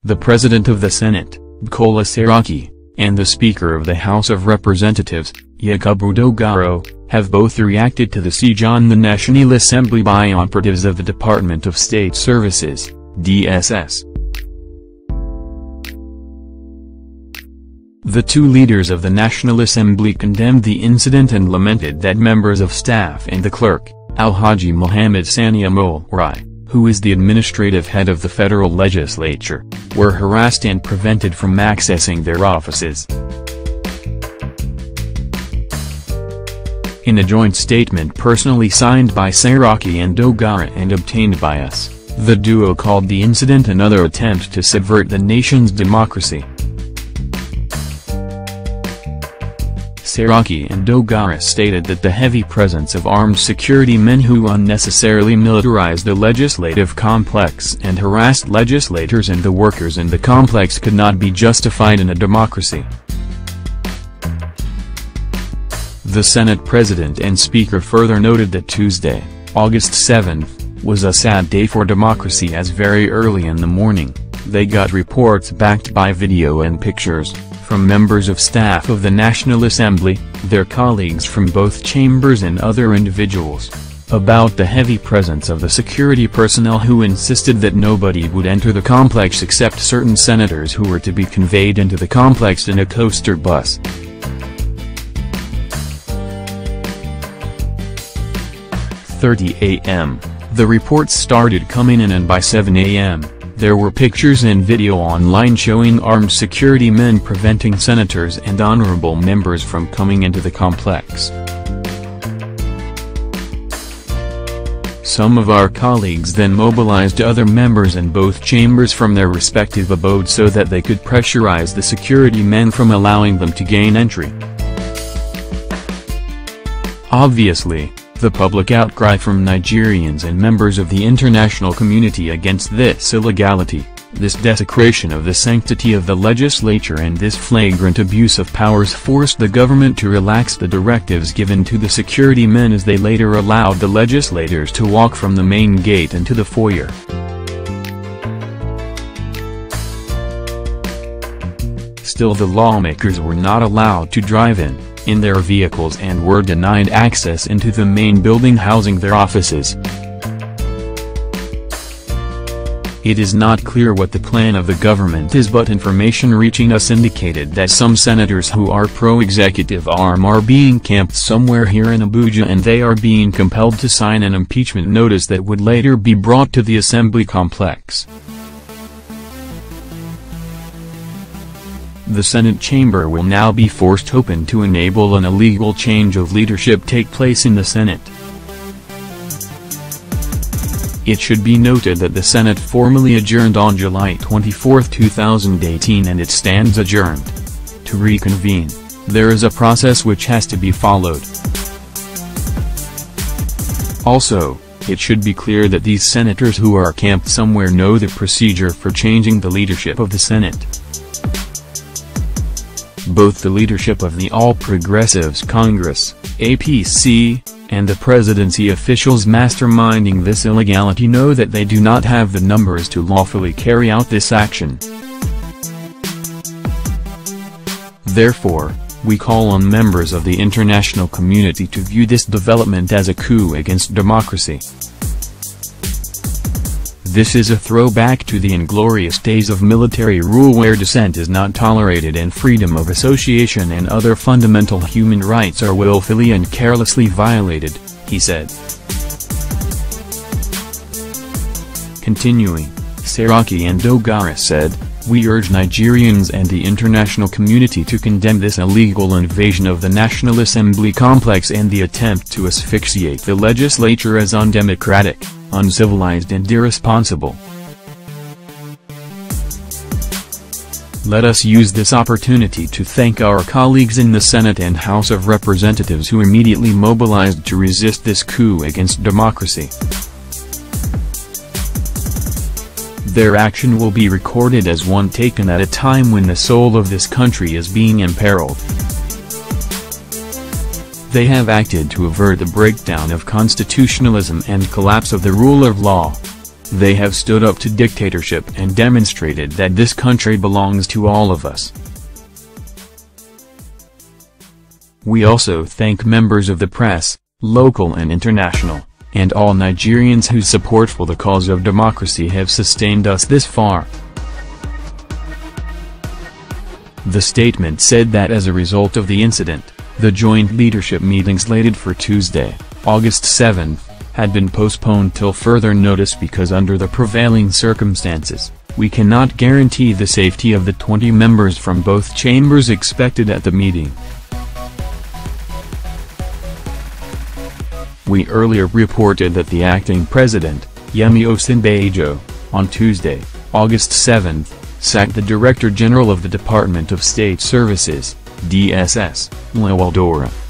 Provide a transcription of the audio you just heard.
the President of the Senate, Bukola Saraki, and the Speaker of the House of Representatives, Yakubu Dogara, have both reacted to the siege on the National Assembly by operatives of the Department of State Services, DSS. The two leaders of the National Assembly condemned the incident and lamented that members of staff and the clerk, Alhaji Muhammad Sani Amorai, who is the administrative head of the federal legislature, were harassed and prevented from accessing their offices. In a joint statement personally signed by Saraki and Dogara and obtained by us, the duo called the incident another attempt to subvert the nation's democracy. Saraki and Dogara stated that the heavy presence of armed security men who unnecessarily militarized the legislative complex and harassed legislators and the workers in the complex could not be justified in a democracy. The Senate President and Speaker further noted that Tuesday, August 7th, was a sad day for democracy as very early in the morning, they got reports backed by video and pictures from members of staff of the National Assembly, their colleagues from both chambers and other individuals, about the heavy presence of the security personnel who insisted that nobody would enter the complex except certain senators who were to be conveyed into the complex in a coaster bus. "30 a.m., the reports started coming in and by 7 a.m., there were pictures and video online showing armed security men preventing senators and honorable members from coming into the complex. Some of our colleagues then mobilized other members in both chambers from their respective abodes so that they could pressurize the security men from allowing them to gain entry. Obviously, the public outcry from Nigerians and members of the international community against this illegality, this desecration of the sanctity of the legislature and this flagrant abuse of powers forced the government to relax the directives given to the security men as they later allowed the legislators to walk from the main gate into the foyer. Still, the lawmakers were not allowed to drive in their vehicles and were denied access into the main building housing their offices. It is not clear what the plan of the government is, but information reaching us indicated that some senators who are pro-executive arm are being camped somewhere here in Abuja and they are being compelled to sign an impeachment notice that would later be brought to the assembly complex. The Senate chamber will now be forced open to enable an illegal change of leadership take place in the Senate. It should be noted that the Senate formally adjourned on July 24, 2018 and it stands adjourned. To reconvene, there is a process which has to be followed. Also, it should be clear that these senators who are camped somewhere know the procedure for changing the leadership of the Senate. Both the leadership of the All Progressives Congress, APC, and the presidency officials masterminding this illegality know that they do not have the numbers to lawfully carry out this action. Therefore, we call on members of the international community to view this development as a coup against democracy. This is a throwback to the inglorious days of military rule where dissent is not tolerated and freedom of association and other fundamental human rights are willfully and carelessly violated, he said. Continuing, Saraki and Dogara said, "We urge Nigerians and the international community to condemn this illegal invasion of the National Assembly complex and the attempt to asphyxiate the legislature as undemocratic, uncivilized and irresponsible. Let us use this opportunity to thank our colleagues in the Senate and House of Representatives who immediately mobilized to resist this coup against democracy. Their action will be recorded as one taken at a time when the soul of this country is being imperiled. They have acted to avert the breakdown of constitutionalism and collapse of the rule of law. They have stood up to dictatorship and demonstrated that this country belongs to all of us. We also thank members of the press, local and international, and all Nigerians whose support for the cause of democracy have sustained us this far. The statement said that as a result of the incident, the joint leadership meeting slated for Tuesday, August 7, had been postponed till further notice because under the prevailing circumstances, we cannot guarantee the safety of the 20 members from both chambers expected at the meeting. We earlier reported that the acting president, Yemi Osinbajo, on Tuesday, August 7, sacked the Director General of the Department of State Services, DSS, Bukola Saraki.